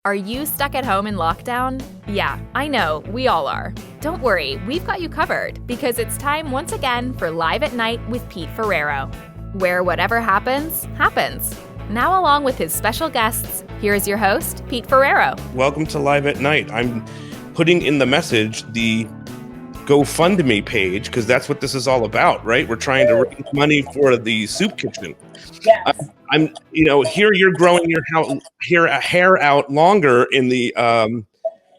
Are you stuck at home in lockdown? Yeah, I know, we all are. Don't worry, we've got you covered because it's time once again for Live at Night with Pete Ferrero, where whatever happens, happens. Now along with his special guests, here's your host, Pete Ferrero. Welcome to Live at Night. I'm putting in the message the GoFundMe page because that's what this is all about, right? We're trying to raise money for the soup kitchen. Yes. I'm, here you're growing your hair out longer in the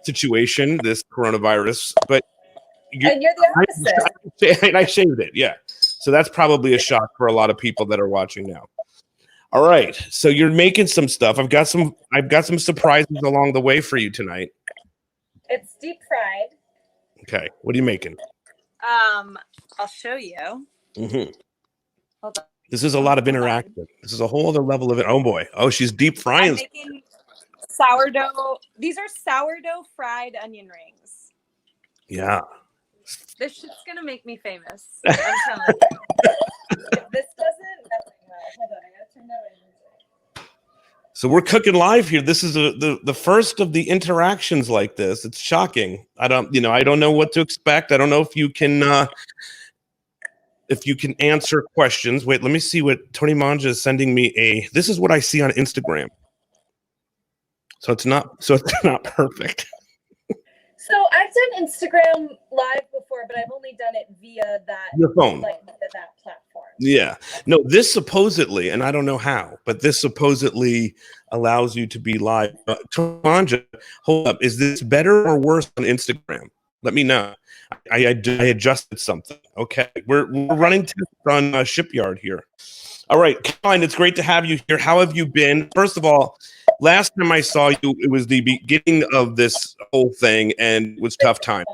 situation, this coronavirus, but and you're the opposite. And I shaved it, yeah. So that's probably a shock for a lot of people that are watching now. All right, so you're making some stuff. I've got some surprises along the way for you tonight. It's deep fried. Okay, what are you making? I'll show you. Mm-hmm. Hold on. This is a lot of interaction. This is a whole other level of it. Oh boy. Oh, she's deep frying. I'm making sourdough. These are sourdough fried onion rings. Yeah. This shit's gonna make me famous. I'm telling you. If this doesn't, nothing will. Hold on, I gotta turn that on. So we're cooking live here. This is the first of the interactions like this. It's shocking. I don't know what to expect. I don't know if you can answer questions. Wait, let me see what Tony Manja is sending me. This is what I see on Instagram. So it's not perfect. So I've done Instagram Live before, but I've only done it via your phone, like via that platform. Yeah. No, this supposedly, and I don't know how, but this supposedly allows you to be live. Manja, hold up. Is this better or worse on Instagram? Let me know. I adjusted something. Okay, we're running tests on Shipyard here. All right, Caroline, it's great to have you here. How have you been? First of all, last time I saw you, it was the beginning of this whole thing, and it was tough time.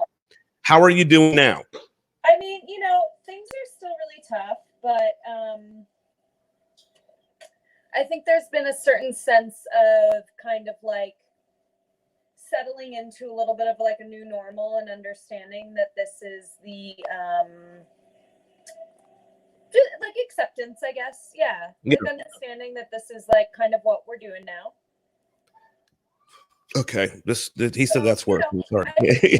How are you doing now? I mean, things are still really tough, but I think there's been a certain sense of kind of like settling into a little bit of like a new normal and understanding that this is the like acceptance, I guess. Yeah. Like understanding that this is like kind of what we're doing now. Okay. He said that's working. Sorry. Let me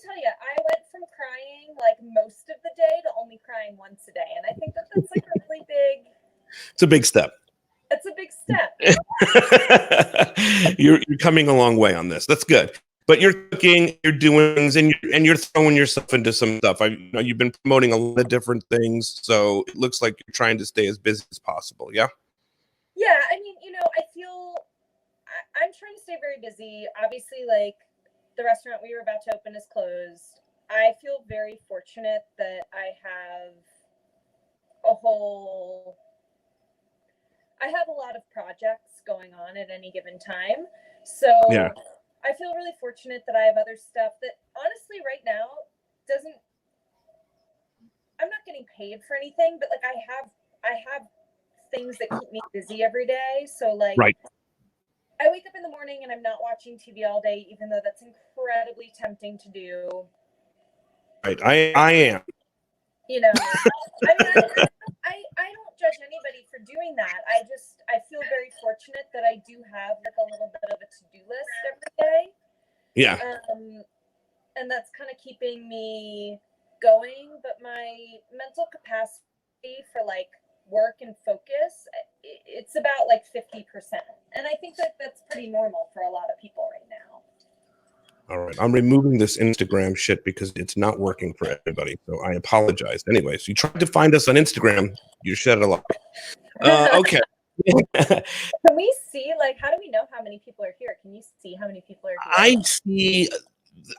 tell you, I went from crying like most of the day to only crying once a day. And I think that's like a really big. It's a big step. It's a big step. You're coming a long way on this. That's good. But you're cooking, you're doing things, and you're throwing yourself into some stuff. You've been promoting a lot of different things, so it looks like you're trying to stay as busy as possible. Yeah. Yeah, I mean, I feel I'm trying to stay very busy. Obviously, like the restaurant we were about to open is closed. I feel very fortunate that I have a lot of projects going on at any given time. So yeah. I feel really fortunate that I have other stuff that honestly right now I'm not getting paid for anything, but like I have things that keep me busy every day. So like right. I wake up in the morning and I'm not watching TV all day, even though that's incredibly tempting to do. Right. I am. I don't judge anybody for doing that. I feel very fortunate that I do have like a little bit of a to-do list every day. Yeah. And that's kind of keeping me going, but my mental capacity for like work and focus, it's about like 50%. And I think that that's pretty normal for a lot of people right now. All right, I'm removing this Instagram shit because it's not working for everybody. So I apologize. Anyways, you tried to find us on Instagram. You shed a lot. Okay. Can we see, like, how do we know how many people are here? Can you see how many people are here?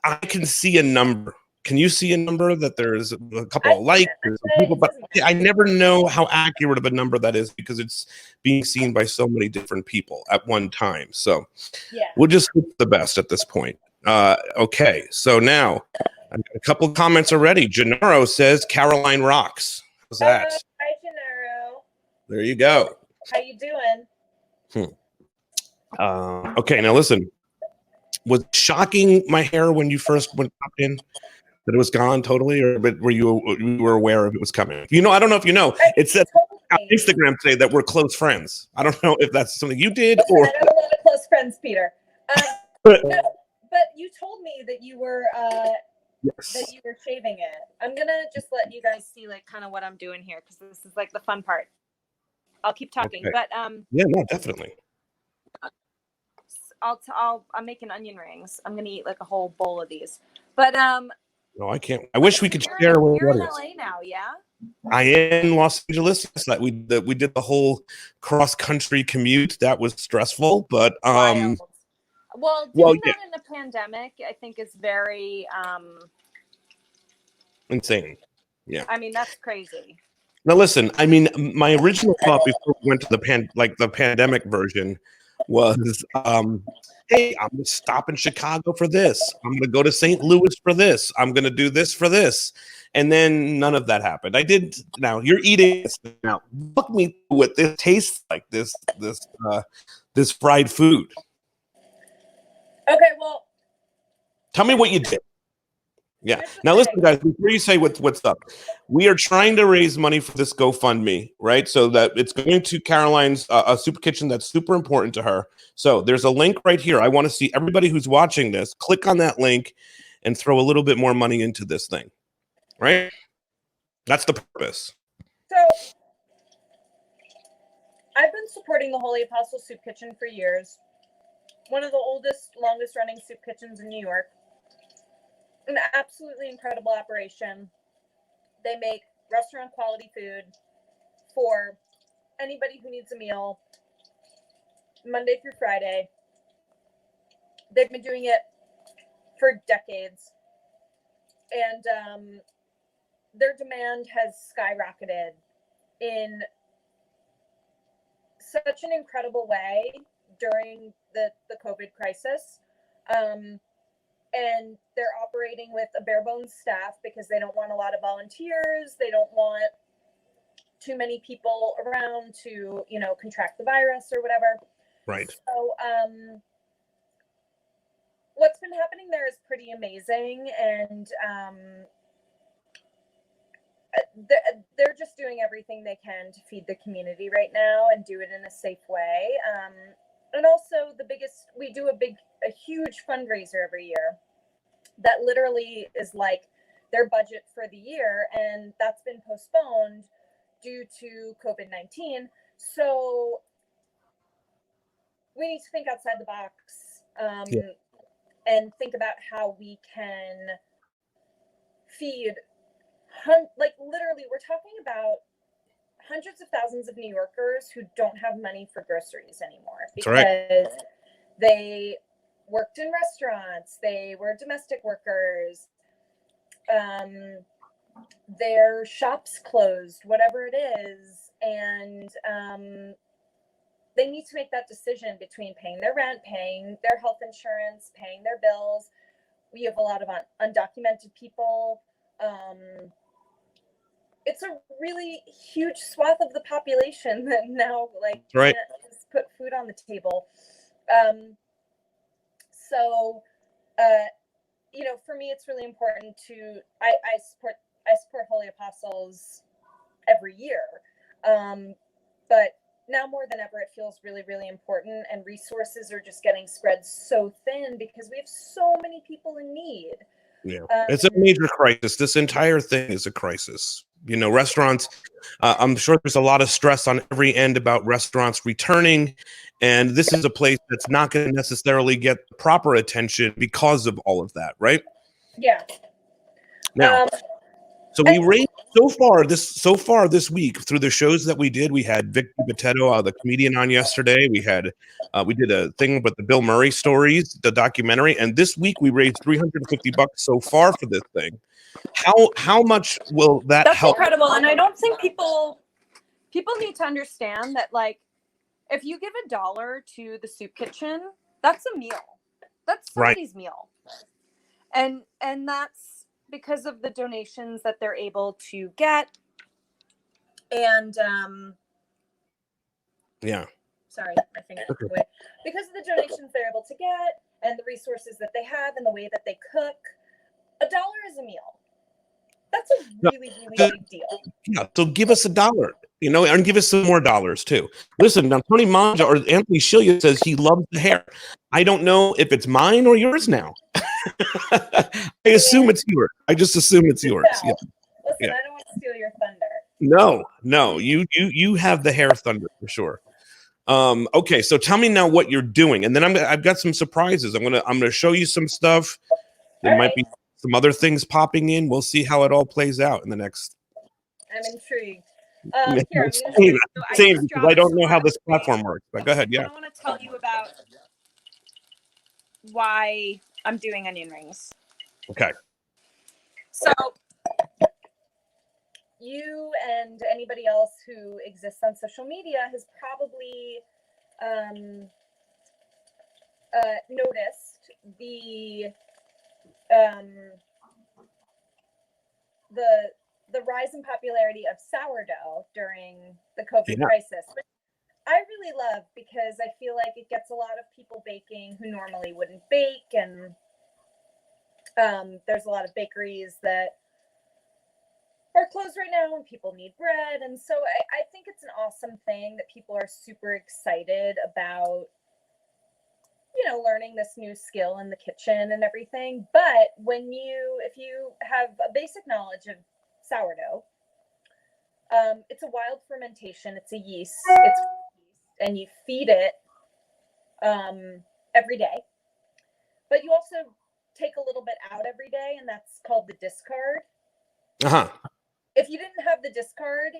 I can see a number. Can you see a number that there's a couple of likes? People, but I never know how accurate of a number that is because it's being seen by so many different people at one time. So yeah. We'll just hope the best at this point. Okay, so now I've got a couple of comments already. Gennaro says Caroline rocks. How's that? Hi, Gennaro. There you go. How you doing? Okay, now listen. Was it shocking my hair when you first went up in that it was gone totally, or but were you aware of it was coming? I don't know if you know. It said on Instagram today that we're close friends. I don't know if that's something you did or. I have a lot of close friends, Peter. No, but you told me that you were Yes. that you were shaving it. I'm gonna just let you guys see like kind of what I'm doing here because this is like the fun part. I'll keep talking, Okay. but Yeah, no, definitely. I'm making onion rings. I'm gonna eat like a whole bowl of these. But No, I can't. I wish we could you're share you're what in it is. LA now, yeah? I am in Los Angeles. Yes, we did the whole cross country commute. That was stressful, but Wild. Well, well, doing yeah, that in a pandemic, I think is very insane. Yeah. I mean, that's crazy. Now listen, I mean, my original thought before we went to the pandemic version was, hey, I'm gonna stop in Chicago for this. I'm gonna go to St. Louis for this. I'm gonna do this for this. And then none of that happened. I did. Now you're eating this. Now look me through what this tastes like. This fried food. Okay, well, Tell me what you did. Yeah. here's the Now listen, thing. guys. Before you say what's up, we are trying to raise money for this GoFundMe, right? So that it's going to Caroline's a soup kitchen that's super important to her. So there's a link right here. I want to see everybody who's watching this click on that link and throw a little bit more money into this thing, right? That's the purpose. So I've been supporting the Holy Apostle Soup Kitchen for years. One of the oldest, longest running soup kitchens in New York. An absolutely incredible operation. They make restaurant quality food for anybody who needs a meal, Monday through Friday. They've been doing it for decades, and their demand has skyrocketed in such an incredible way during the COVID crisis. And they're operating with a bare bones staff because they don't want a lot of volunteers. They don't want too many people around to, contract the virus or whatever. Right. So, what's been happening there is pretty amazing. And they're just doing everything they can to feed the community right now and do it in a safe way. And also we do a huge fundraiser every year that literally is like their budget for the year. And that's been postponed due to COVID-19. So we need to think outside the box and think about how we can feed, literally, we're talking about hundreds of thousands of New Yorkers who don't have money for groceries anymore because they worked in restaurants, they were domestic workers, their shops closed, whatever it is, and they need to make that decision between paying their rent, paying their health insurance, paying their bills. We have a lot of undocumented people. It's a really huge swath of the population that now can't just put food on the table. So for me, it's really important to I support Holy Apostles every year, but now more than ever, it feels really, really important, and resources are just getting spread so thin because we have so many people in need. Yeah, it's a major crisis. This entire thing is a crisis. Restaurants, I'm sure there's a lot of stress on every end about restaurants returning, and this is a place that's not going to necessarily get the proper attention because of all of that, right? Yeah. Now, so we raised so far this week through the shows that we did. We had Vic Potato, the comedian, on yesterday. We did a thing with the Bill Murray stories, the documentary, and this week we raised $350 so far for this thing. How much will that help? That's incredible, and I don't think people need to understand that, if you give $1 to the soup kitchen, that's a meal. That's somebody's meal, and that's because of the donations that they're able to get. And sorry, my finger went. Because of the donations they're able to get and the resources that they have and the way that they cook, $1 is a meal. That's a really, really big deal. Yeah, so give us $1. And give us some more dollars too. Listen, now Tony Manja or Anthony Shilia says he loves the hair. I don't know if it's mine or yours now. I assume it's yours. I just assume it's yours. Yeah. Listen, Yeah. I don't want to steal your thunder. No, you have the hair thunder for sure. Okay, so tell me now what you're doing, and then I've got some surprises. I'm gonna show you some stuff. There might be some other things popping in. We'll see how it all plays out in the next. I'm intrigued. Here, Same, because I don't know how this platform works. But go ahead, yeah. I want to tell you about why I'm doing onion rings. Okay. So you and anybody else who exists on social media has probably noticed the rise in popularity of sourdough during the COVID crisis, which I really love because I feel like it gets a lot of people baking who normally wouldn't bake, and there's a lot of bakeries that are closed right now and people need bread. And so I think it's an awesome thing that people are super excited about, learning this new skill in the kitchen and everything. But if you have a basic knowledge of sourdough, it's a wild fermentation. It's a yeast. And you feed it every day. But you also take a little bit out every day, and that's called the discard. Uh-huh. If you didn't have the discard,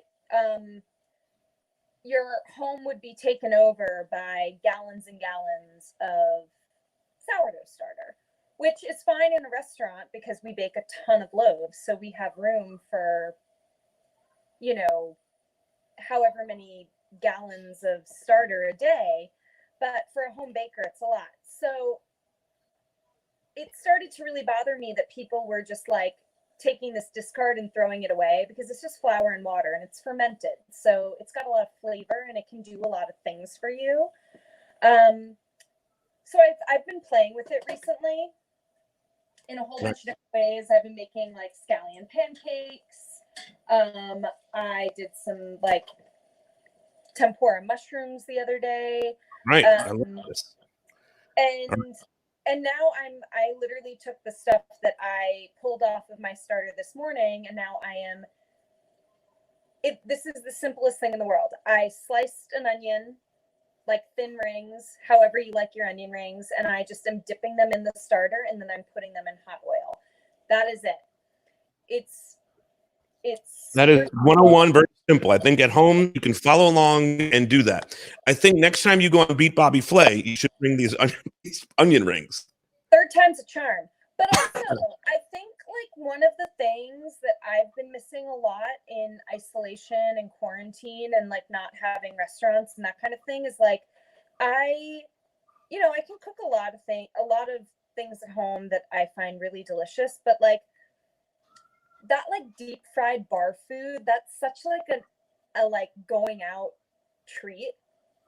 your home would be taken over by gallons and gallons of sourdough starter, which is fine in a restaurant because we bake a ton of loaves. So we have room for, however many gallons of starter a day. But for a home baker, it's a lot. So it started to really bother me that people were just like taking this discard and throwing it away, because it's just flour and water and it's fermented. So it's got a lot of flavor and it can do a lot of things for you. So I've been playing with it recently in a whole bunch of different ways. I've been making like scallion pancakes. I did some like tempura mushrooms the other day. Right. I love this. And now I literally took the stuff that I pulled off of my starter this morning, and now this is the simplest thing in the world. I sliced an onion, like thin rings, however you like your onion rings, and I just am dipping them in the starter, and then I'm putting them in hot oil. That is it. That is 101, very simple. I think at home you can follow along and do that. I think next time you go on Beat Bobby Flay, you should bring these onion rings. Third time's a charm. But also, I think like one of the things that I've been missing a lot in isolation and quarantine and like not having restaurants and that kind of thing is like I can cook a lot of things at home that I find really delicious, but like that like deep fried bar food, that's such like a like going out treat.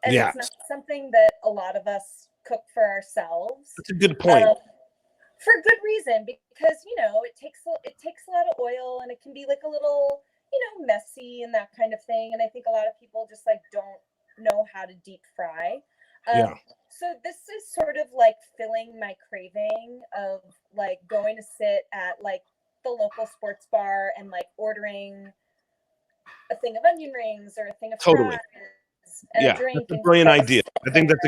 And it's not something that a lot of us cook for ourselves. That's a good point. For good reason, because it takes a lot of oil and it can be like a little messy and that kind of thing. And I think a lot of people just like don't know how to deep fry. So this is sort of like filling my craving of like going to sit at like the local sports bar and like ordering a thing of onion rings or a thing of fries. And a drink. That's a brilliant idea. I think that's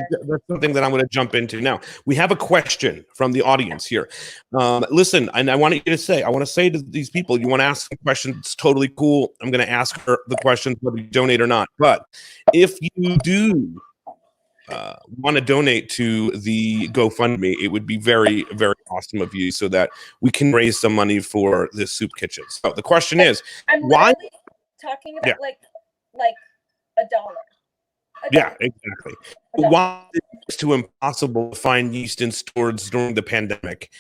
something that I'm going to jump into now. We have a question from the audience here. Listen, and I want to say to these people, you want to ask a question, it's totally cool. I'm going to ask her the question whether you donate or not. But if you do want to donate to the GoFundMe, it would be very, very awesome of you so that we can raise some money for this soup kitchen. So the question is, why? Talking about like $1. Yeah, exactly. Why is it too impossible to find yeast in stores during the pandemic?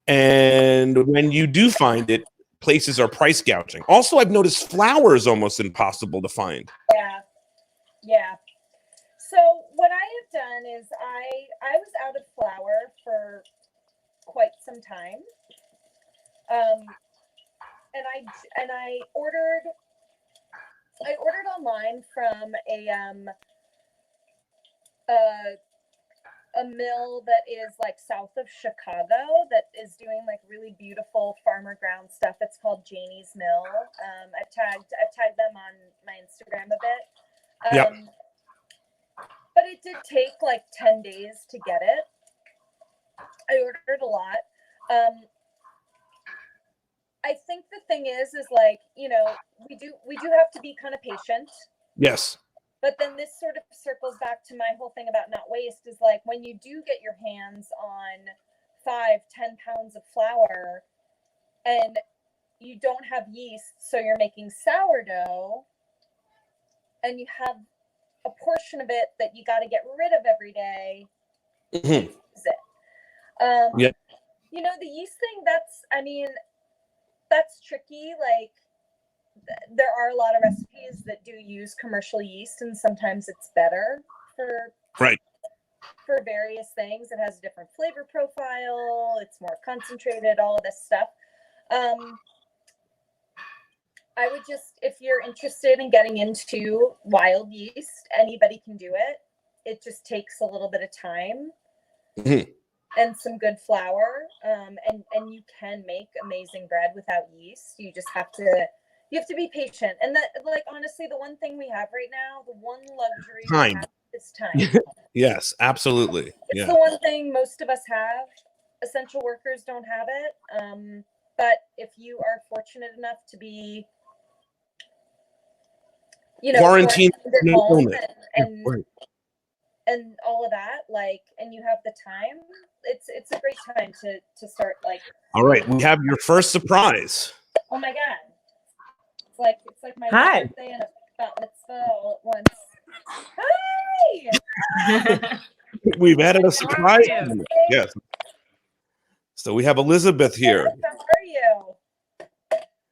And when you do find it, places are price gouging. Also, I've noticed flour is almost impossible to find. Yeah. So what I have done is I was out of flour for quite some time. And I ordered I ordered online from a mill that is like south of Chicago that is doing like really beautiful farmer ground stuff. It's called Janie's Mill. I've tagged them on my Instagram a bit. Yep. But it did take like 10 days to get it. I ordered a lot. I think the thing is like, you know, we do have to be kind of patient. Yes. But then this sort of circles back to my whole thing about not waste is like when you do get your hands on 5-10 pounds of flour and you don't have yeast, so you're making sourdough and you have a portion of it that you got to get rid of every day. Mm-hmm. Use it. Yeah. You know, the yeast thing, that's tricky. Like, there are a lot of recipes that do use commercial yeast, and sometimes it's better for various things. It has a different flavor profile. It's more concentrated, all of this stuff. I would just, if you're interested in getting into wild yeast, anybody can do it. It just takes a little bit of time and some good flour. And you can make amazing bread without yeast. You just have to be patient. And that, like, honestly, the one thing we have right now, the one luxury we have is time. Yes, absolutely. It's the one thing most of us have. Essential workers don't have it. But if you are fortunate enough to be, you know, quarantine at home right. and all of that, like, and you have the time, it's a great time to start, like. All right, we have your first surprise. Oh my god, it's like my birthday and a bat mitzvah all at once. Hi. We've added a surprise. Yes. So we have Elizabeth here. How are you?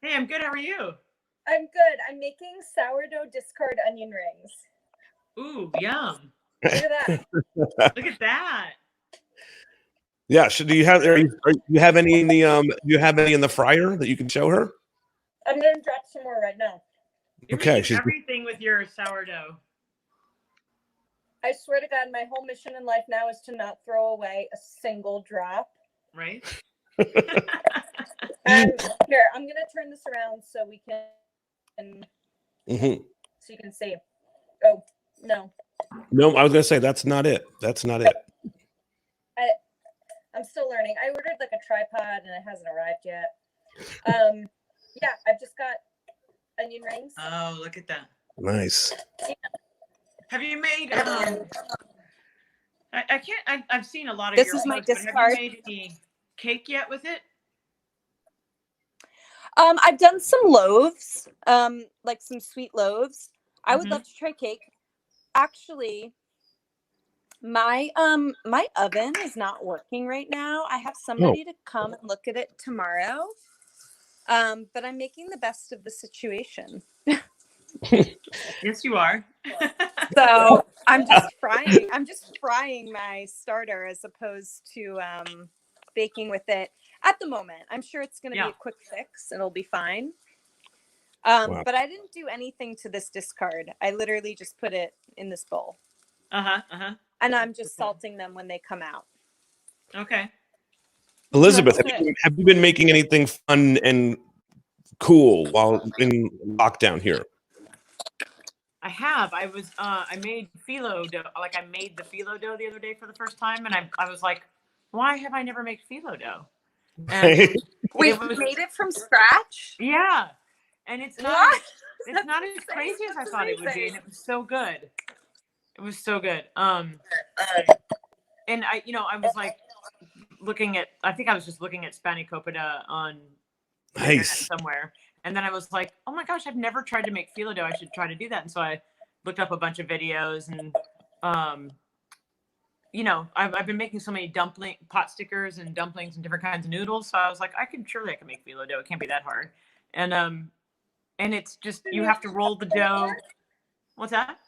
Hey, I'm good. How are you? I'm good. I'm making sourdough discard onion rings. Ooh, yum. Look at that. Look at that. Yeah. Do you have any in the fryer that you can show her? I'm gonna drop some more right now. You're Okay. making everything with your sourdough. I swear to God, my whole mission in life now is to not throw away a single drop. Right? Here, I'm gonna turn this around so we can. So you can see. Oh no. No, I was gonna say that's not it. That's not it. I'm still learning. I ordered like a tripod and it hasn't arrived yet. Yeah, I've just got onion rings. Oh, look at that. Nice. Yeah. Have you made I've seen a lot of This your is my posts, but discard. have you made any cake yet with it? I've done some loaves, like some sweet loaves. I would love to try cake. Actually, my oven is not working right now. I have somebody to come and look at it tomorrow. But I'm making the best of the situation. Yes, you are. So I'm just frying my starter as opposed to baking with it at the moment. I'm sure it's going to be a quick fix. It'll be fine. But I didn't do anything to this discard. I literally just put it in this bowl. And I'm just salting them when they come out. Okay. Elizabeth, have you been making anything fun and cool while in lockdown here? I have. I made phyllo dough. Like, I made the phyllo dough the other day for the first time, and I was like, why have I never made phyllo dough? And Wait, you made it from scratch? Yeah. And it's not as crazy as I thought it would be, and it was so good. It was so good. And I was like I think I was just looking at spanakopita on the internet somewhere. And then I was like, oh my gosh, I've never tried to make phyllo dough. I should try to do that. And so I looked up a bunch of videos and, I've been making so many pot stickers and dumplings and different kinds of noodles. So I was like, I can make phyllo dough. It can't be that hard. And it's just, you have to roll the dough. What's that?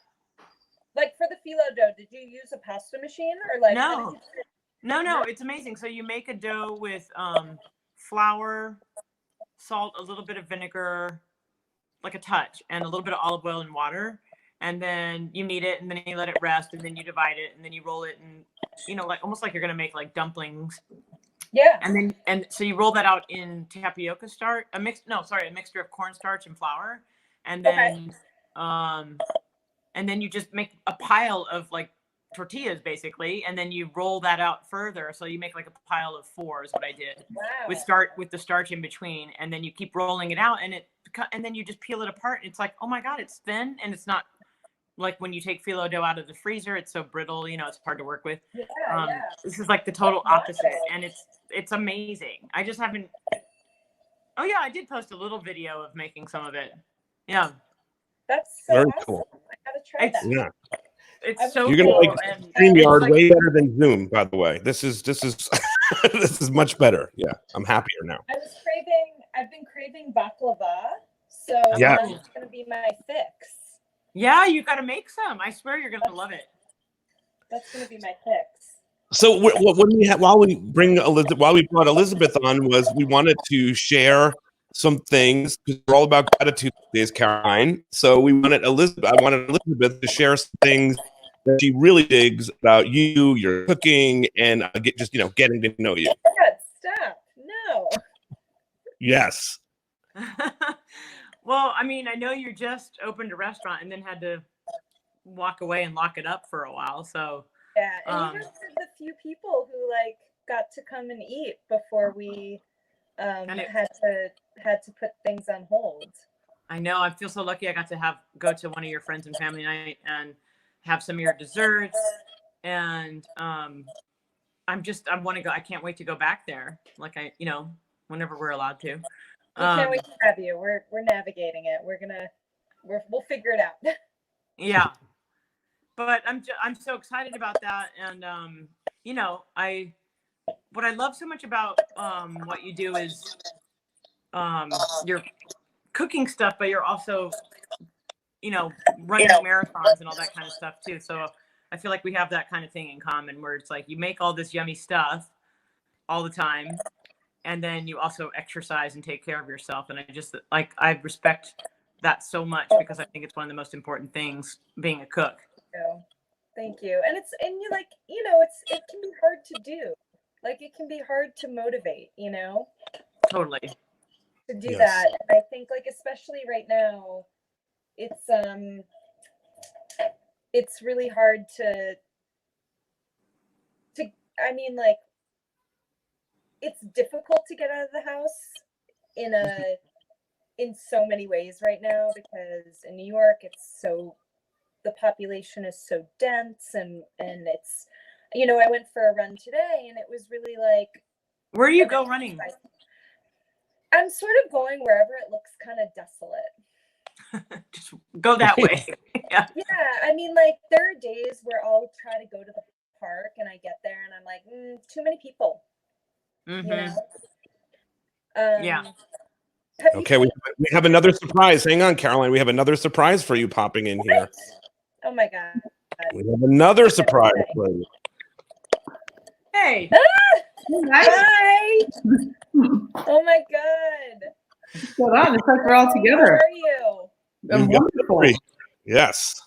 Like for the phyllo dough, did you use a pasta machine or like? No, it's amazing. So you make a dough with flour, salt, a little bit of vinegar, like a touch, and a little bit of olive oil and water, and then you knead it, and then you let it rest, and then you divide it, and then you roll it, and like almost like you're gonna make like dumplings. Yeah. And so you roll that out in tapioca starch, a mixture of cornstarch and flour, and then and then you just make a pile of like tortillas basically, and then you roll that out further. So you make like a pile of 4 is what I did. Wow. with the starch in between, and then you keep rolling it out, and then you just peel it apart. And it's like, oh my God, it's thin, and it's not like when you take phyllo dough out of the freezer, it's so brittle, it's hard to work with. This is like the total opposite, and it's amazing. I just haven't. Oh yeah, I did post a little video of making some of it. Yeah, that's so Very awesome. cool. I gotta try that. Yeah. it's so You're gonna cool. like And StreamYard like, way better than Zoom, by the way. This is this is much better. Yeah, I'm happier now. I've been craving baklava, so Yeah. that's gonna be my fix. yeah, you got to make some. I swear you're gonna love it. That's gonna be my fix. So while we brought Elizabeth on, was we wanted to share some things because we're all about gratitude these days, Caroline. So I wanted Elizabeth to share some things that she really digs about you, your cooking, and getting to know you. God, stop! No. Yes. Well, I mean, I know you just opened a restaurant and then had to walk away and lock it up for a while. So Yeah, and you guys are the few people who like got to come and eat before we had to put things on hold. I know. I feel so lucky. I got to go to one of your friends and family night and have some of your desserts, and I want to go. I can't wait to go back there. Like whenever we're allowed to. We can't wait to have you. We're navigating it. We'll figure it out. Yeah, but I'm so excited about that, and what I love so much about what you do is your cooking stuff, but you're also running marathons and all that kind of stuff too. So I feel like we have that kind of thing in common, where it's like you make all this yummy stuff all the time, and then you also exercise and take care of yourself. And I respect that so much, because I think it's one of the most important things being a cook. Thank you. And it can be hard to do. Like, it can be hard to motivate, Totally. to do that. And I think, like, especially right now, it's really hard to it's difficult to get out of the house in so many ways right now, because in New York the population is so dense, and it's I went for a run today, and it was really like, where do you go running? I'm sort of going wherever it looks kind of desolate. Just go that way. Yeah. I mean, like, there are days where I'll try to go to the park, and I get there and I'm like, too many people. Mm-hmm. Yeah. Okay, we have another surprise. Hang on, Caroline. We have another surprise for you popping in here. Oh my God. We have another surprise for you. Hey. Hi. Oh my God. What's going on? It's like we're all together. How are you? I'm wonderful. Yes.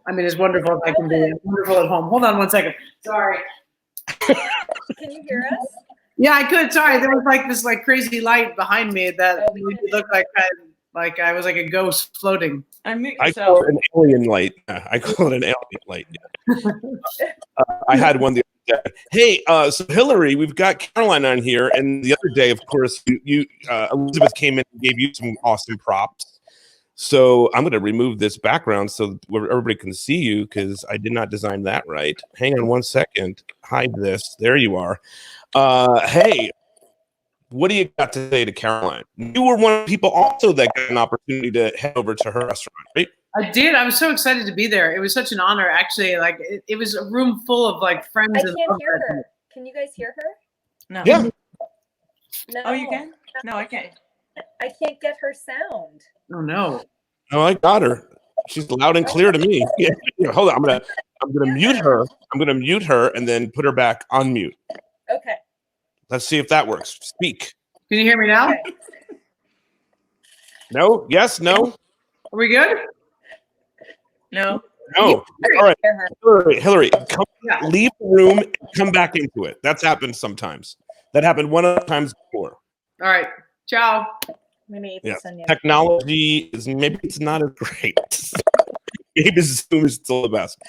I mean, it's wonderful if I can be wonderful at home. Hold on one second. Sorry. Can you hear us? Yeah, I could. Sorry, there was like this crazy light behind me that made me look like I was like a ghost floating. I call it an alien light. I call it an alien light. Yeah. I had one the other day. Hey, so Hillary, we've got Caroline on here, and the other day, of course, Elizabeth came in and gave you some awesome props. So I'm going to remove this background so everybody can see you, because I did not design that right. Hang on one second. Hide this. There you are. Hey, what do you got to say to Caroline? You were one of the people also that got an opportunity to head over to her restaurant, right? I did. I was so excited to be there. It was such an honor, actually. Like, it was a room full of like friends. I can't hear her. Can you guys hear her? No. Yeah. No. Oh, you can? No, I can't. I can't get her sound. Oh no. Oh, I got her. She's loud and clear to me. Yeah. Hold on. I'm gonna mute her. I'm gonna mute her and then put her back on mute. Okay. Let's see if that works. Speak. Can you hear me now? Okay. No. Yes. No. Are we good? No. No. All right. Hear her. Hillary, Yeah. leave the room and come back into it. That's happened sometimes. That happened one of the times before. All right. Ciao. Maybe Yeah. it's Sonia. Technology is maybe it's not as great. Maybe Zoom is still the best.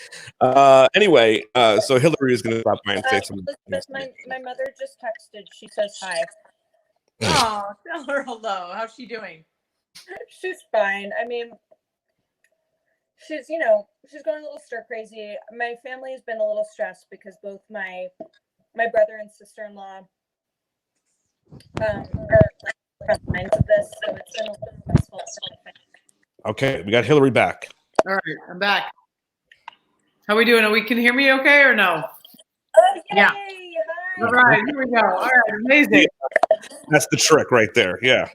Anyway, so Hillary is going to stop by and say something. Elizabeth, my mother just texted. She says hi. Oh, tell her hello. How's she doing? She's fine. I mean, she's going a little stir crazy. My family has been a little stressed because both my brother and sister-in-law are like front lines of this, so it's been a little stressful. Okay, we got Hillary back. All right, I'm back. How we doing? We can hear me okay or no? Oh, yay! Yeah. Hi. All right, here we go. All right, amazing. That's the trick right there. Yeah.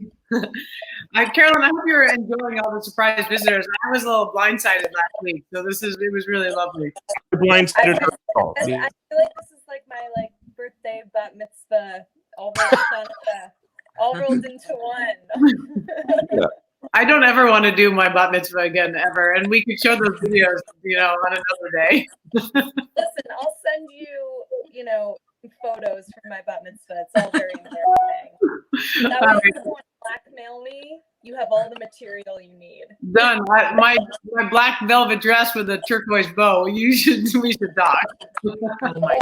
Caroline, I hope you're enjoying all the surprise visitors. I was a little blindsided last week, so it was really lovely. Blindsided her. I feel like this is like my birthday bat mitzvah all rolled into one. Yeah. I don't ever want to do my bat mitzvah again ever, and we could show those videos, on another day. Listen, I'll send you, photos from my bat mitzvah. It's all very embarrassing. That way, if you want to blackmail me, you have all the material you need. Done. My black velvet dress with a turquoise bow. We should talk. Oh my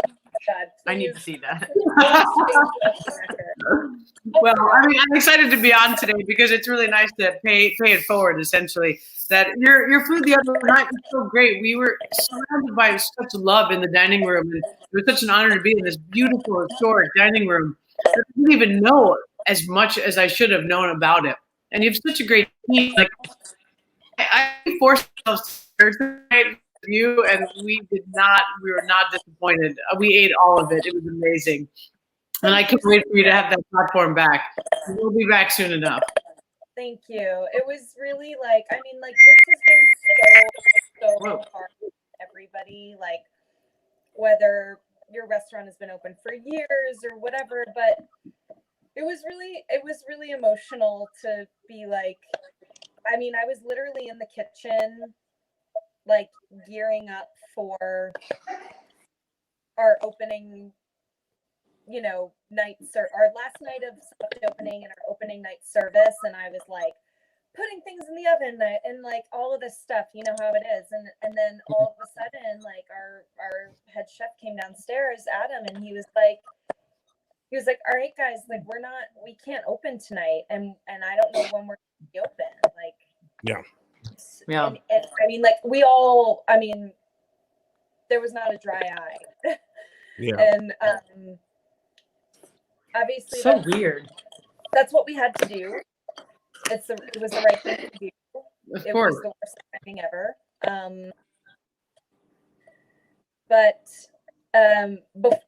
God, I need to see that. Well, I'm excited to be on today because it's really nice to pay it forward. Essentially, that your food the other night was so great. We were surrounded by such love in the dining room, and it was such an honor to be in this beautiful historic dining room. I didn't even know as much as I should have known about it. And you have such a great team. Like I forced ourselves tonight with you, and we were not disappointed. We ate all of it. It was amazing. And I can't wait for you to have that platform back. We'll be back soon enough. Thank you. It was really this has been so hard for everybody, whether your restaurant has been open for years or whatever, but it was really emotional to be I was literally in the kitchen, gearing up for our opening, our last night of soft opening and our opening night service. And I was putting things in the oven and all of this stuff, you know how it is. And then all of a sudden, our head chef came downstairs, Adam, and he was like, all right, guys, we can't open tonight. And I don't know when we're going to be open. Yeah. Yeah. And we all, there was not a dry eye. Yeah. And obviously So weird. That's what we had to do. It was the right thing to do. Of It course. was the worst timing ever. But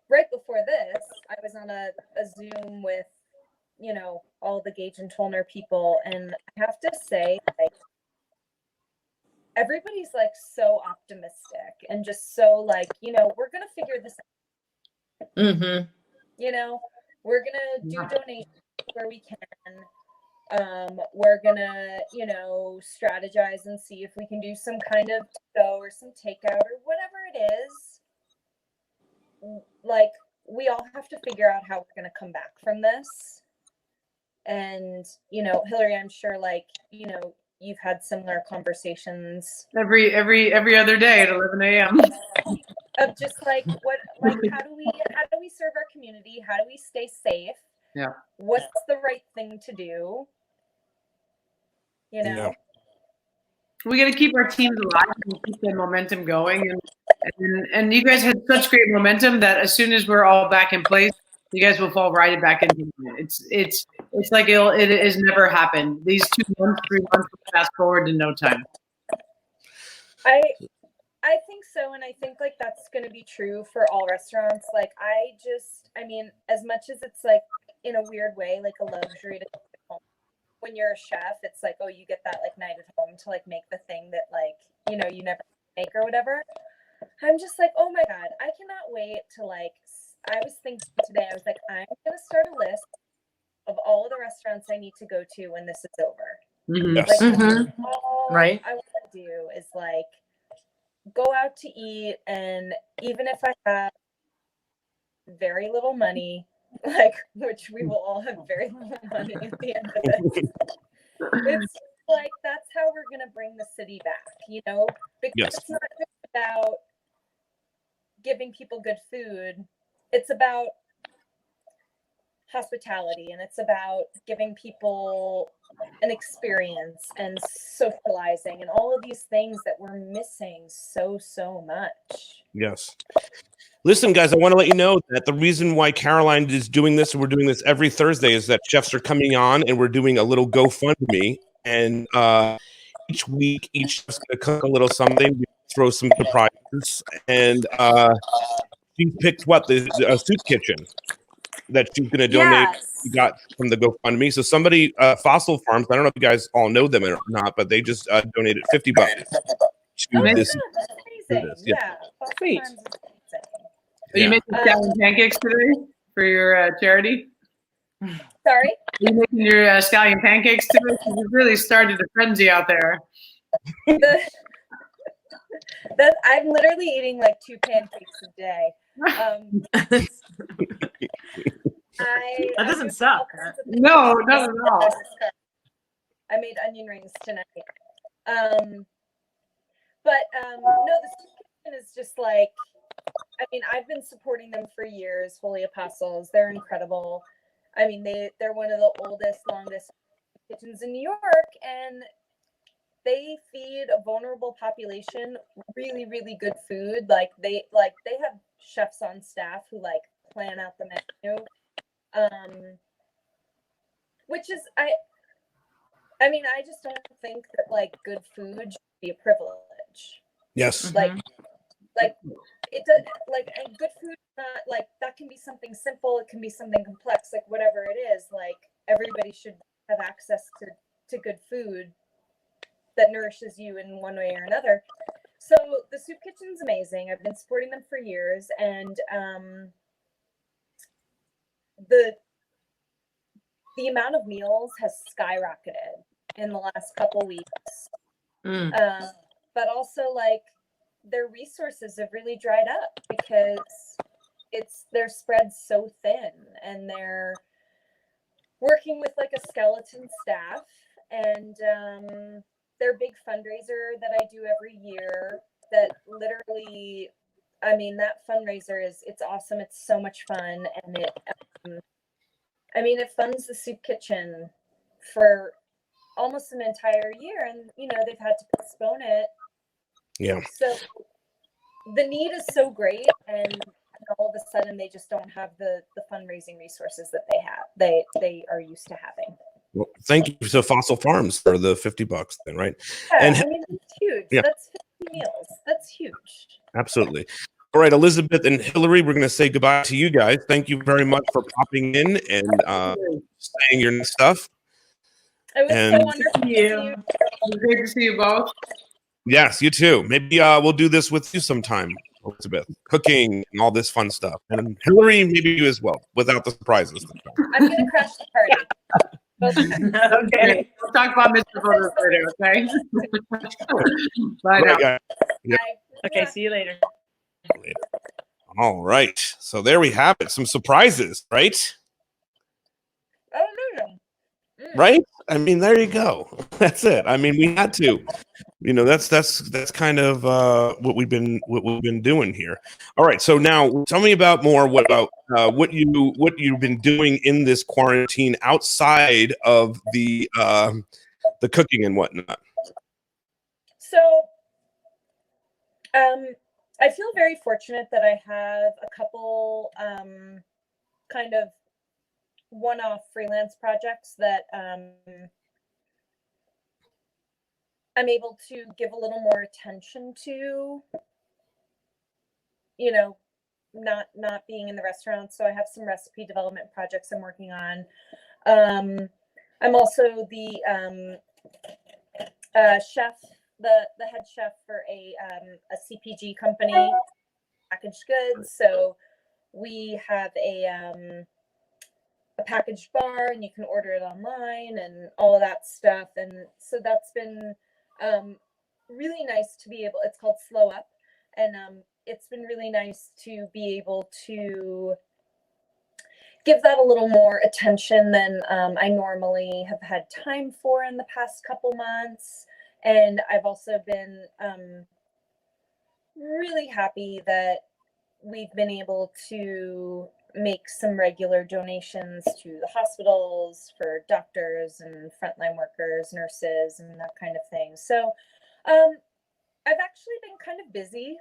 right before this, I was on a Zoom with, all the Gage and Tollner people, and I have to say, everybody's so optimistic and just so we're gonna figure this out. Mm-hmm. We're gonna do donations where we can. We're gonna, strategize and see if we can do some kind of to-go or some takeout or whatever it is. We all have to figure out how we're gonna come back from this. And, Hillary, I'm sure you've had similar conversations Every other day at 11 a.m. of just how do we serve our community? How do we stay safe? Yeah. What's the right thing to do? Yeah. We got to keep our teams alive and keep the momentum going. And you guys had such great momentum that as soon as we're all back in place, you guys will fall right back into it. It's like it has never happened. These 2 months, 3 months will fast forward in no time. I think so, and I think that's going to be true for all restaurants. As much as it's in a weird way, a luxury to home. When you're a chef, it's you get that night at home to make the thing that you never make or whatever. I'm just oh my God, I cannot wait to I was thinking today, I'm going to start a list of all of the restaurants I need to go to when this is over. Yes. Like Mhm. all Right. I want to do is like go out to eat, and even if I have very little money, like which we will all have very little money at the end of it, it's like that's how we're gonna bring the city back, you know? Because Yes. it's not just about giving people good food, it's about hospitality, and it's about giving people an experience and socializing and all of these things that we're missing so much. Yes. Listen, guys, I want to let you know that the reason why Caroline is doing this, and we're doing this every Thursday, is that chefs are coming on and we're doing a little GoFundMe. And each week, each chef's going to cook a little something, we throw some surprises. And she picked what? A soup kitchen that she's going to donate. We got from the GoFundMe. So somebody, Fossil Farms, I don't know if you guys all know them or not, but they just donated $50 to Oh, this. that's amazing. This, yeah. Fossil Sweet. Farms is amazing. Are you making scallion pancakes today for your charity? Sorry? Are you making your scallion pancakes today? 'Cause you've really started a frenzy out there. I'm literally eating like 2 pancakes a day. That doesn't suck. No, not at all. I made onion rings tonight. But no, the soup kitchen is just like, I mean, I've been supporting them for years. Holy Apostles, they're incredible. I mean, they're one of the oldest, longest kitchens in New York, and they feed a vulnerable population really, really good food. Like they have chefs on staff who like plan out the menu. Which is I mean, I just don't think that like good food should be a privilege. Yes. Like it does, like, and good food is not like, that can be something simple, it can be something complex, like whatever it is, like everybody should have access to good food that nourishes you in one way or another. So the soup kitchen's amazing. I've been supporting them for years, and the amount of meals has skyrocketed in the last couple weeks. But also like their resources have really dried up because they're spread so thin, and they're working with like a skeleton staff, and their big fundraiser that I do every year that literally, I mean, that fundraiser it's awesome. It's so much fun, and it funds the soup kitchen for almost an entire year, and they've had to postpone it. Yeah. So the need is so great, and all of a sudden they just don't have the fundraising resources that they are used to having. Well, thank you to Fossil Farms for the $50 then, right? Yeah, And I mean, it's huge. Yeah. That's 50 meals. That's huge. Absolutely. All right, Elizabeth and Hillary, we're going to say goodbye to you guys. Thank you very much for popping in and saying your stuff. It was so wonderful to see you. It was great to see you both. Yes, you too. Maybe we'll do this with you sometime, Elizabeth. Cooking and all this fun stuff. And Hillary, maybe you as well, without the surprises. I'm going to crash the party. Okay. We'll talk about Mr. Photos later, okay? Bye now. Right, guys. Yeah. Okay, see you later. All right. So there we have it. Some surprises, right? Oh, no. Right? I mean, there you go. That's it. I mean, we had to. That's kind of what we've been doing here. All right. So now tell me about what you've been doing in this quarantine outside of the cooking and whatnot. So I feel very fortunate that I have a couple kind of one-off freelance projects that I'm able to give a little more attention to, not being in the restaurant. So I have some recipe development projects I'm working on. I'm also the chef, the head chef for a CPG company, packaged goods. So we have a a packaged bar, and you can order it online and all of that stuff. And so that's been really nice to be able. It's called Slow Up, and it's been really nice to be able to give that a little more attention than I normally have had time for in the past couple months. And I've also been really happy that we've been able to make some regular donations to the hospitals for doctors and frontline workers, nurses, and that kind of thing. So I've actually been kind of busy.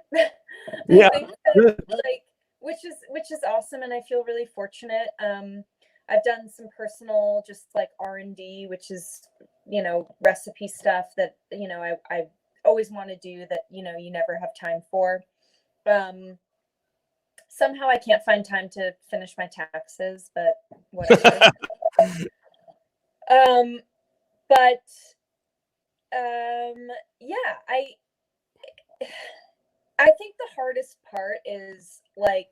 Yeah. Like, which is awesome, and I feel really fortunate. I've done some personal, just like R&D, which is, you know, recipe stuff that, you know, I always want to do that, you know, you never have time for. Somehow I can't find time to finish my taxes, but whatever. But yeah, I think the hardest part is like,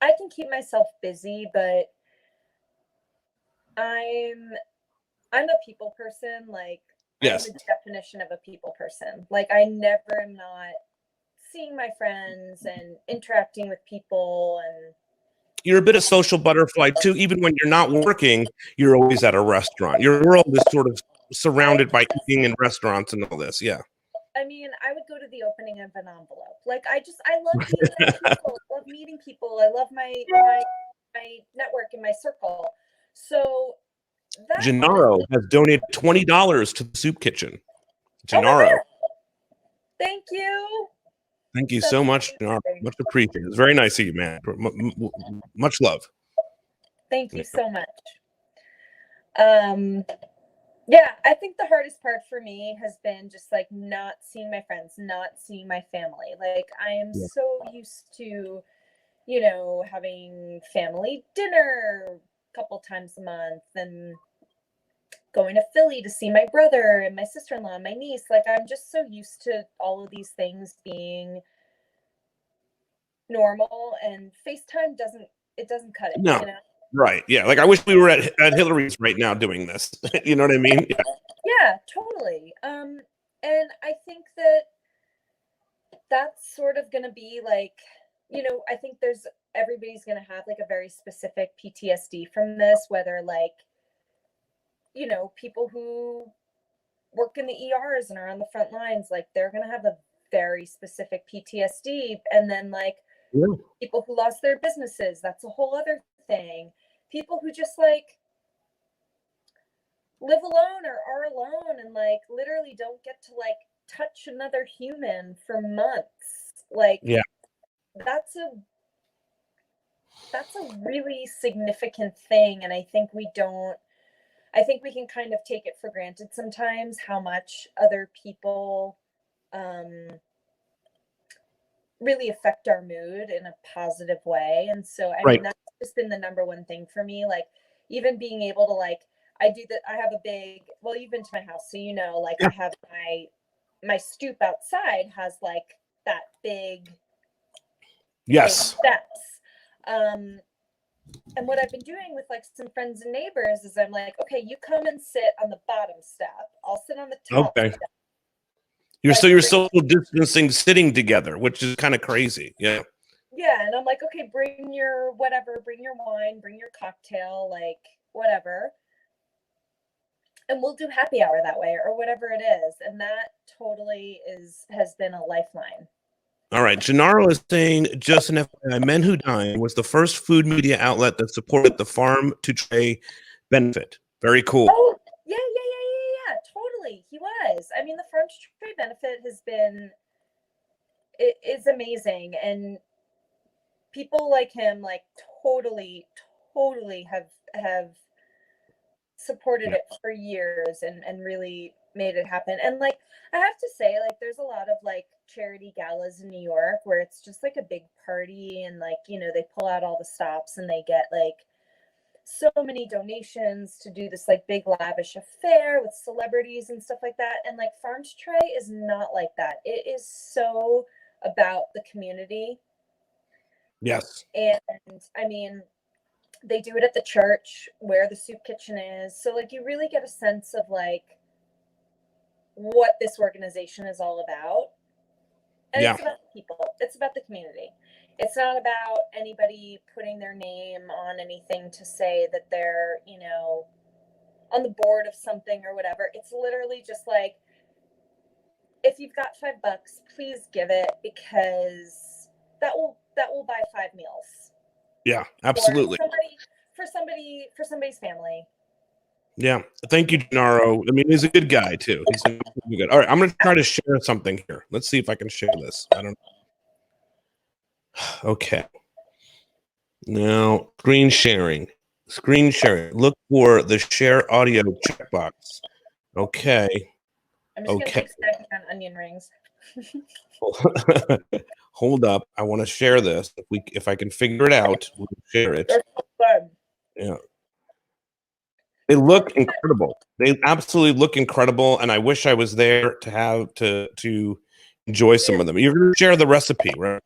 I can keep myself busy, but I'm a people person. Like, Yes. I'm the definition of a people person. Like, I never am not seeing my friends and interacting with people. And You're a bit of social butterfly too. Even when you're not working, you're always at a restaurant. Your world is sort of surrounded by eating in restaurants and all this. Yeah. I mean, I would go to the opening of an envelope. Like, I love being around people. I love meeting people. I love my network and my circle. So that Gennaro has donated $20 to the soup kitchen. Gennaro. Thank you. Thank you so much, Gennaro. Much appreciated. It's very nice of you, man. Much love. Thank you so much. Yeah, I think the hardest part for me has been just like not seeing my friends, not seeing my family. Like, I am so used to, you know, having family dinner a couple times a month and going to Philly to see my brother and my sister-in-law and my niece. Like, I'm just so used to all of these things being normal, and FaceTime doesn't cut it. No. You know? Right. Yeah. Like, I wish we were at Hillary's right now doing this. You know what I mean? Yeah. Yeah, totally. And I think that that's sort of going to be like, you know, I think everybody's going to have like a very specific PTSD from this, whether like, you know, people who work in the ERs and are on the front lines, like they're going to have a very specific PTSD. And then like people who lost their businesses, that's a whole other thing. People who just like live alone or are alone and like literally don't get to like touch another human for months. Like, that's a really significant thing. And I think we can kind of take it for granted sometimes how much other people really affect our mood in a positive way. And so, I mean, that's just been the number one thing for me. Like, even being able to like, I have a big, well, you've been to my house, so you know, like I have my stoop outside has like that big steps. And what I've been doing with like some friends and neighbors is I'm like, okay, you come and sit on the bottom step. I'll sit on the top step. You're social distancing, sitting together, which is kind of crazy. Yeah. Yeah, and I'm like, okay, bring your whatever, bring your wine, bring your cocktail, like whatever. And we'll do happy hour that way or whatever it is. And that totally has been a lifeline. All right. Gennaro is saying, just an FYI, Men Who Dine was the first food media outlet that supported the Farm to Tray benefit. Very cool. Oh, yeah. Totally. He was. I mean, the Farm to Tray benefit is amazing. And people like him, like totally have supported it for years and really made it happen. And like, I have to say, like, there's a lot of like charity galas in New York where it's just like a big party and like, you know, they pull out all the stops and they get like so many donations to do this like big lavish affair with celebrities and stuff like that. And like Farm to Tray is not like that. It is so about the community. Yes. And I mean, They do it at the church where the soup kitchen is. So like you really get a sense of like what this organization is all about. And Yeah. it's about the people. It's about the community. It's not about anybody putting their name on anything to say that they're, you know, on the board of something or whatever. It's literally just like, if you've got $5, please give it, because that will buy 5 meals. Yeah, absolutely. For somebody's family. Yeah. Thank you, Gennaro. I mean, he's a good guy too. He's good. All right, I'm going to try to share something here. Let's see if I can share this. I don't. Okay. Now, screen sharing. Screen sharing. Look for the share audio checkbox. Okay. I'm just gonna keep stacking on onion rings. Hold up. I want to share this. If I can figure it out, we'll share it. Yeah. They look incredible. They absolutely look incredible, and I wish I was there to have to enjoy some of them. You're going to share the recipe, right?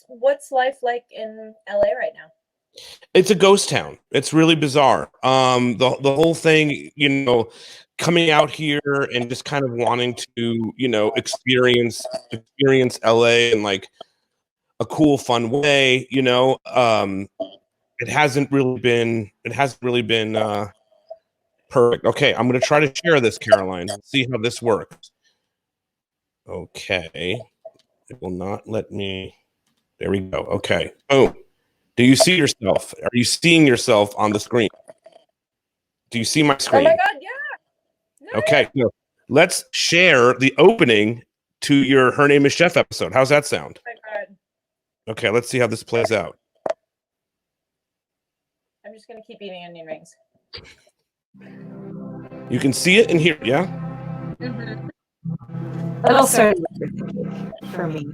What's life like in LA right now? It's a ghost town. It's really bizarre. The whole thing, you know, coming out here and just kind of wanting to, you know, experience LA in like a cool, fun way, you know. It hasn't really been perfect. Okay, I'm gonna try to share this, Caroline. See how this works. Okay. It will not let me. There we go. Okay. Oh. Do you see yourself? Are you seeing yourself on the screen? Do you see my screen? Oh my God, yeah. No, okay, so let's share the opening to your Her Name is Chef episode. How's that sound? Oh my God. Okay, let's see how this plays out. I'm just gonna keep eating onion rings. You can see it and hear it, yeah? Mm-hmm. That'll start for me.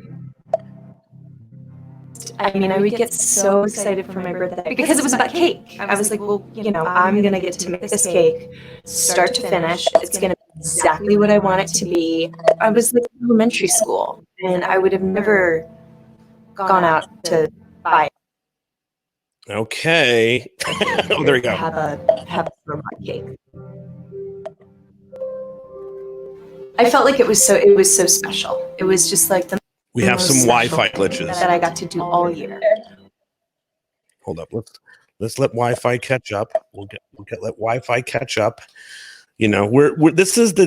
I mean, I would get so excited for my birthday because it was about cake. I was like, well, you know, I'm going to get to make this cake start to finish. It's going to be exactly what I want it to be. I was like in elementary school, and I would have never gone out to buy it. Okay. Oh, there we go. Have a robot cake. I felt like it was so special. It was just like we have some Wi-Fi glitches that I got to do all year. Hold up, let's let Wi-Fi catch up. We'll let Wi-Fi catch up. You know, we're this is the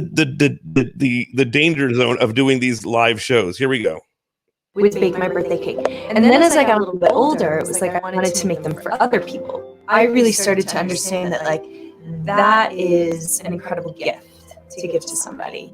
danger zone of doing these live shows. Here we go. Would bake my birthday cake, and then as I got a little bit older, it was like I wanted to make them for other people. I really started to understand that like that is an incredible gift to give to somebody.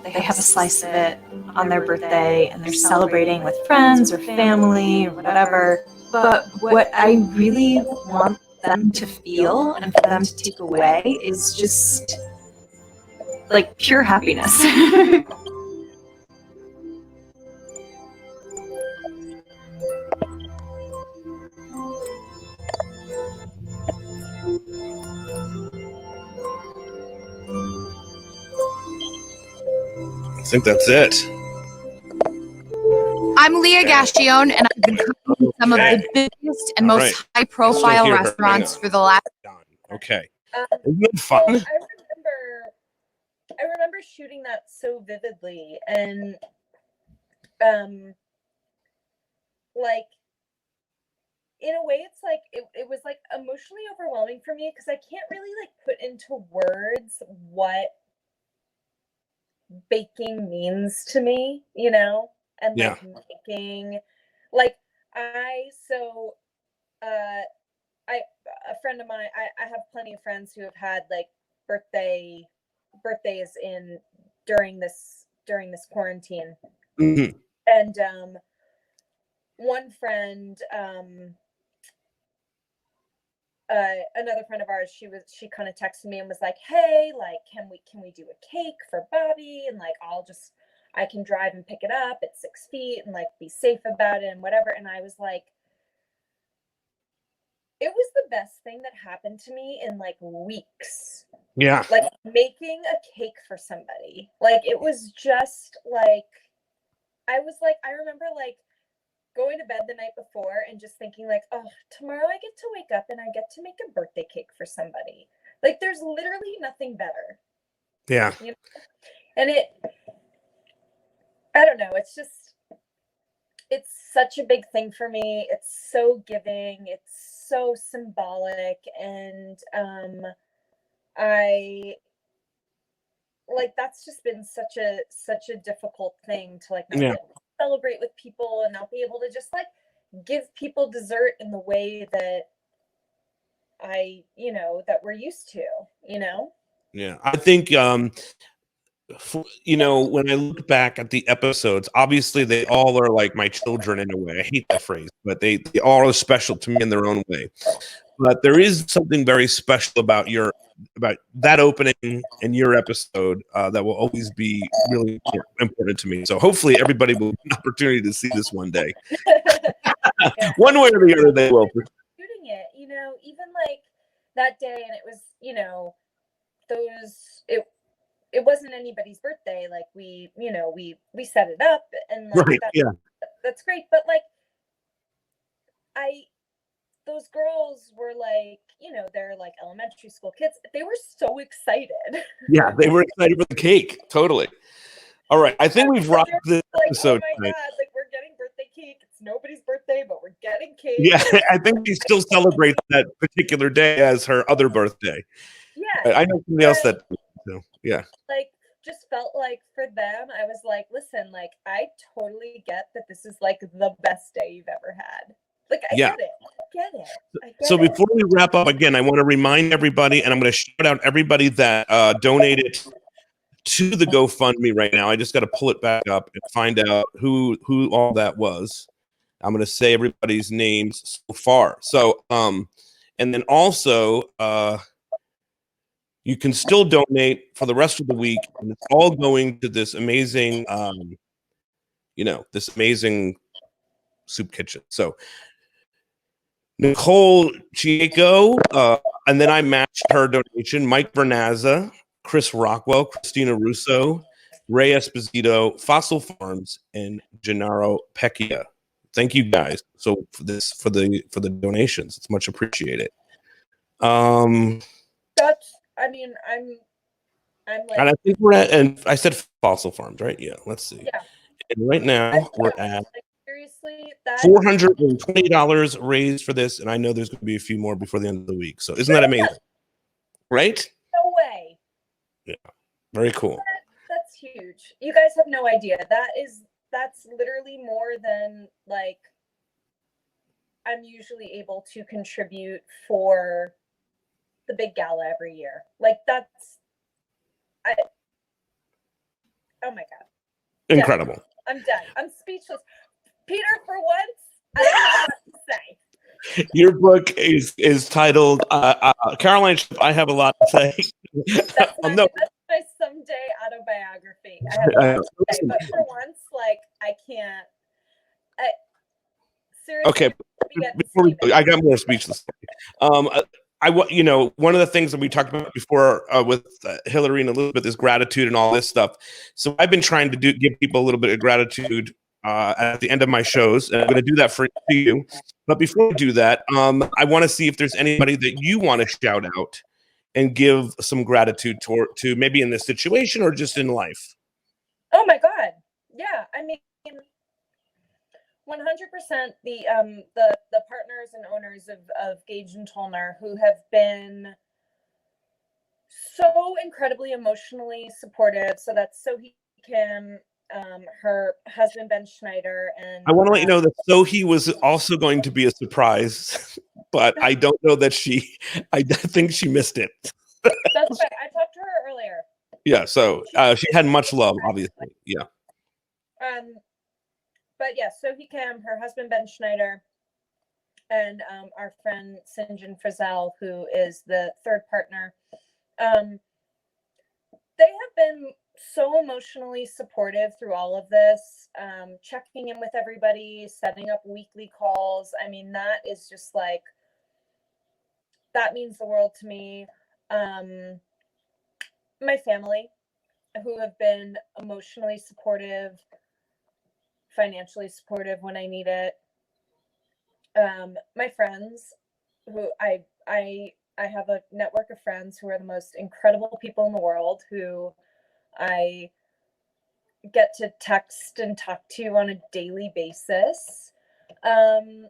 They have a slice of it on their birthday and they're celebrating with friends or family or whatever. But what I really want them to feel and for them to take away is just like pure happiness. I think that's it. I'm Leah Gashione, and I've been cooking some of the biggest and most high-profile restaurants for the last. Okay, isn't it fun? Well, I remember shooting that so vividly, and like in a way, it's like it was like emotionally overwhelming for me because I can't really like put into words what baking means to me, you know, and like making, like a friend of mine, I have plenty of friends who have had like birthdays during this quarantine. Mm-hmm. And one friend, another friend of ours, she kind of texted me and was like, hey, like can we do a cake for Bobby, and like I can drive and pick it up at 6 feet and like be safe about it and whatever. And I was like, it was the best thing that happened to me in like weeks. Yeah. Like making a cake for somebody. Like it was just like, I remember like going to bed the night before and just thinking like, oh, tomorrow I get to wake up and I get to make a birthday cake for somebody. Like there's literally nothing better. Yeah. You know? And I don't know, it's such a big thing for me. It's so giving, it's so symbolic, and I like that's just been such a difficult thing to like not be able to celebrate with people and not be able to just like give people dessert in the way that that we're used to, Yeah. I think when I look back at the episodes, obviously they all are like my children in a way. I hate that phrase, but they all are special to me in their own way. But there is something very special about that opening and your episode that will always be really important to me. So hopefully everybody will have an opportunity to see this one day. One way or the other, they will. Shooting it, even like that day, and it was, it wasn't anybody's birthday. Like we set it up, and like that's great. But like those girls were like, they're like elementary school kids. They were so excited. Yeah, they were excited for the cake. Totally. All right. I think we've rocked this episode. Oh my God, like we're getting birthday cake. It's nobody's birthday, but we're getting cake. Yeah, I think she still celebrates that particular day as her other birthday. Yeah. I know somebody else that, yeah. Like, just felt like for them, I was like, listen, like, I totally get that this is like the best day you've ever had. Like, I get it. So before we wrap up, again, I want to remind everybody, and I'm going to shout out everybody that donated to the GoFundMe right now. I just got to pull it back up and find out who all that was. I'm going to say everybody's names so far. So, and then also, you can still donate for the rest of the week, and it's all going to this amazing, this amazing soup kitchen. So, Nicole Chieko, and then I matched her donation. Mike Vernazza, Chris Rockwell, Christina Russo, Ray Esposito, Fossil Farms, and Gennaro Pecchia. Thank you guys. So for the donations, it's much appreciated. I'm like, and I think we're at, and I said Fossil Farms, right? Yeah. Let's see. Yeah. And right now we're at $420 raised for this, and I know there's going to be a few more before the end of the week. So isn't that amazing? Right? No way. Yeah. Very cool. That's huge. You guys have no idea. That's literally more than like I'm usually able to contribute for the big gala every year. Like oh my God. Incredible. I'm done. I'm speechless. Peter, for once, I don't know what to say. Your book is titled Caroline Schiff, I Have a Lot to Say. That's my someday autobiography. I have a lot to say, but for once, like I can't. Seriously. Okay. Before I got more speechless. One of the things that we talked about before with Hillary and Elizabeth is gratitude and all this stuff. So I've been trying to give people a little bit of gratitude at the end of my shows, and I'm going to do that for you. But before I do that, I want to see if there's anybody that you want to shout out and give some gratitude to maybe in this situation or just in life. Oh my God. Yeah. I mean, 100% the partners and owners of Gage and Tolner, who have been so incredibly emotionally supportive. So that's Sohee Kim, her husband Ben Schneider, and I want to let you know that Sohee was also going to be a surprise, but I don't know that I think she missed it. That's right. I talked to her earlier. Yeah, so she had much love, obviously. Yeah. But yeah, Sohee Kim, her husband Ben Schneider, and our friend Sinjin Frizzell, who is the third partner. They have been so emotionally supportive through all of this, checking in with everybody, setting up weekly calls. I mean, that is just like that means the world to me. My family, who have been emotionally supportive, financially supportive when I need it. My friends, who I have a network of friends who are the most incredible people in the world, who I get to text and talk to on a daily basis. I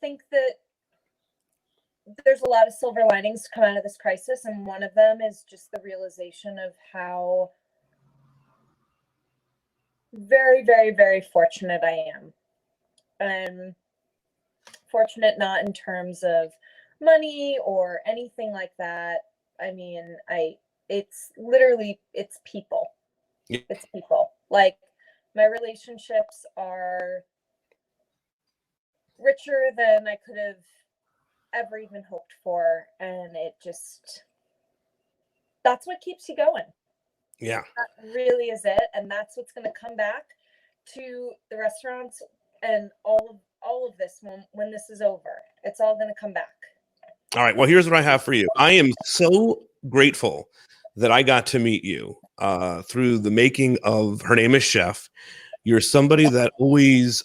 think that there's a lot of silver linings to come out of this crisis, and one of them is just the realization of how very, very, very fortunate I am. I'm fortunate not in terms of money or anything like that. I mean, it's literally, it's people. Yeah. It's people. Like, my relationships are richer than I could have ever even hoped for, and it just, that's what keeps you going. Yeah, that really is it, and that's what's going to come back to the restaurants and all of this when this is over. It's all going to come back. all right, well, here's what I have for you. I am so grateful that I got to meet you through the making of Her Name is Chef. You're somebody that always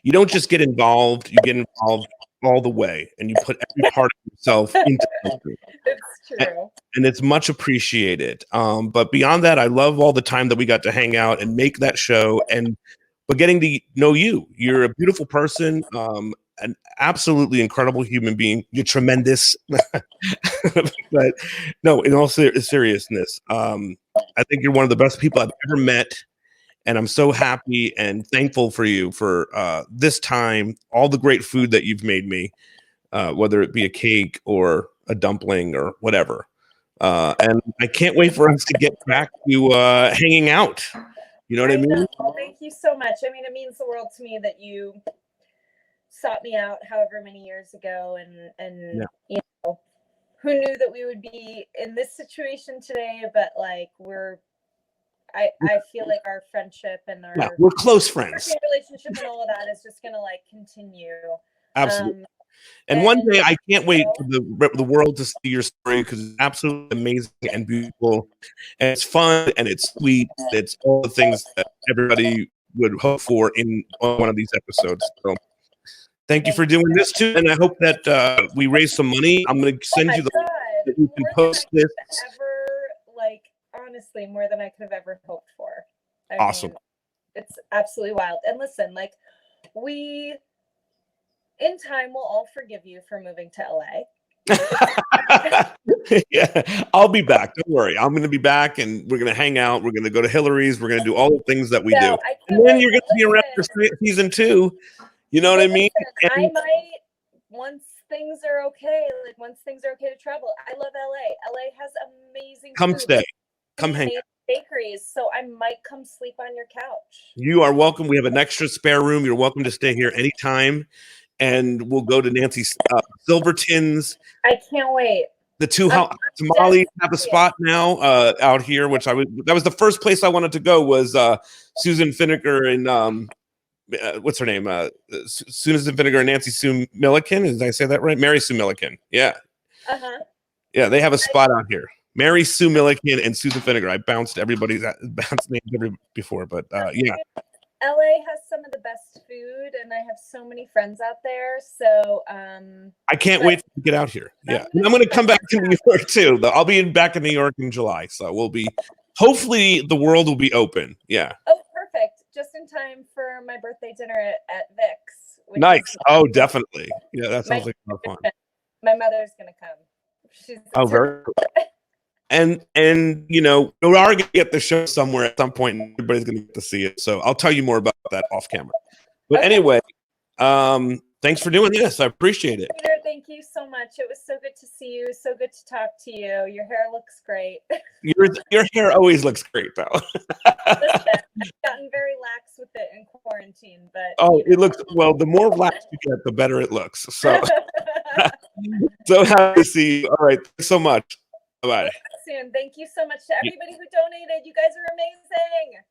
you don't just get involved, you get involved all the way, and you put every part of yourself into something. It's true. And it's much appreciated. But beyond that, I love all the time that we got to hang out and make that show, but getting to know you. You're a beautiful person, an absolutely incredible human being. You're tremendous. But no, in all seriousness, I think you're one of the best people I've ever met. And I'm so happy and thankful for you for this time, all the great food that you've made me, whether it be a cake or a dumpling or whatever. And I can't wait for us to get back to hanging out. You know what I mean? Thank you so much. I mean, it means the world to me that you sought me out however many years ago, and you know, who knew that we would be in this situation today, but like I feel like our friendship and our we're close friends. Relationship and all of that is just gonna like continue. Absolutely. And one day I can't wait for the world to see your story, because it's absolutely amazing and beautiful, and it's fun and it's sweet. It's all the things that everybody would hope for in one of these episodes. So thank you for doing this too, and I hope that we raise some money. I'm going to send you the link that you can post this. Honestly, more than I could have ever hoped for. Awesome. Mean, it's absolutely wild. And listen, like, we in time will all forgive you for moving to LA. Yeah, I'll be back. Don't worry. I'm going to be back, and we're going to hang out. We're going to go to Hillary's. We're going to do all the things that we do. And then you're going to be around for season 2. You know what I mean? I might, once things are okay to travel. I love LA. LA has amazing Come food. Stay. Come hang out. Bakeries, so I might come sleep on your couch. You are welcome. We have an extra spare room. You're welcome to stay here anytime, and we'll go to Nancy Silverton's. I can't wait. The two tamales have a spot now out here, which that was the first place I wanted to go, was Susan Finnegar and what's her name? Susan Finnegar and Nancy Sue Milliken. Did I say that right? Mary Sue Milliken. Yeah. Yeah, they have a spot out here. Mary Sue Milliken and Susan Finnegar. I bounced everybody's names before, but yeah. LA has some of the best food, and I have so many friends out there. So I can't wait to get out here. Yeah, and I'm going to come back to New York too. I'll be back in New York in July, so we'll be. Hopefully, the world will be open. Yeah. Oh, perfect! Just in time for my birthday dinner at Vic's. Nice. Oh, definitely. Yeah, that sounds like a lot of fun. My mother's going to come. Very cool. And you know, we are going to get the show somewhere at some point, and everybody's going to get to see it. So I'll tell you more about that off camera. But anyway, thanks for doing this. I appreciate it. Peter, thank you so much. It was so good to see you. So good to talk to you. Your hair looks great. Your hair always looks great, though. Listen, I've gotten very lax with it in quarantine, but it looks well. The more lax you get, the better it looks. So, so happy to see you. All right, thanks so much. Bye. Soon. Thank you so much to everybody who donated. You guys are amazing.